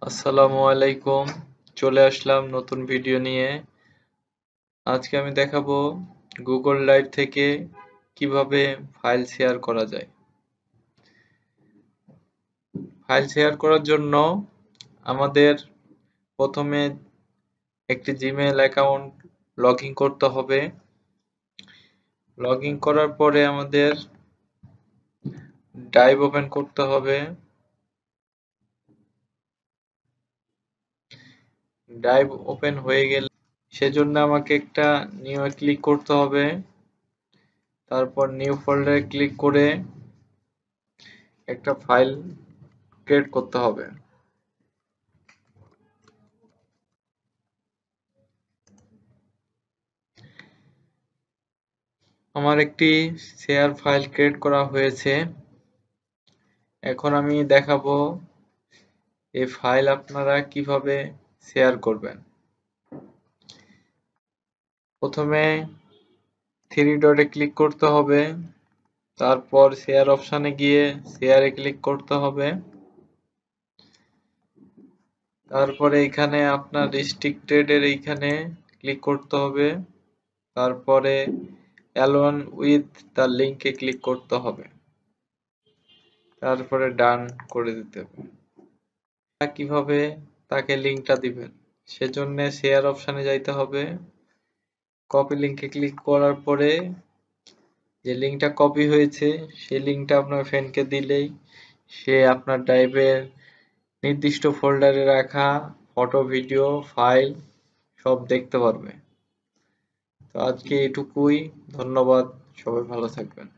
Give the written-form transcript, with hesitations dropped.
আসসালামু আলাইকুম। চলে আসলাম নতুন ভিডিও নিয়ে। আজকে আমি দেখাবো গুগল ড্রাইভ থেকে কিভাবে ফাইল শেয়ার করা যায়। ফাইল শেয়ার করার জন্য আমাদের প্রথমে একটি জিমেইল অ্যাকাউন্ট লগ ইন করতে হবে। লগ ইন করার পরে আমাদের ড্রাইভ ওপেন করতে হবে। ড্রাইভ ওপেন হয়ে গেলে সেজন্য আমাকে একটা নিউ এ ক্লিক করতে হবে। তারপর নিউ ফোল্ডারে ক্লিক করে একটা ফাইল ক্রিয়েট করতে হবে। আমার একটি শেয়ার ফাইল ক্রিয়েট করা হয়েছে। এখন আমি দেখাবো এই ফাইল আপনারা কিভাবে শেয়ার করবেন। প্রথমে থ্রি ডটে ক্লিক করতে হবে, তারপর শেয়ার অপশানে গিয়ে শেয়ারে ক্লিক করতে হবে। তারপরে এখানে আপনার রেস্ট্রিক্টেড এর এইখানে ক্লিক করতে হবে। তারপরে অ্যালোন উইথ দ্য লিঙ্কে ক্লিক করতে হবে। তারপরে ডান করে দিতে হবে। কিভাবে তাকে লিঙ্কটা দিবেন, সেজন্য শেয়ার অপশানে যাইতে হবে। কপি লিঙ্কে ক্লিক করার পরে যে লিঙ্কটা কপি হয়েছে সেই লিঙ্কটা আপনার ফ্রেন্ডকে দিলেই সে আপনার ড্রাইভের নির্দিষ্ট ফোল্ডারে রাখা ফটো, ভিডিও, ফাইল সব দেখতে পারবে। তো আজকে এটুকুই। ধন্যবাদ। সবাই ভালো থাকবেন।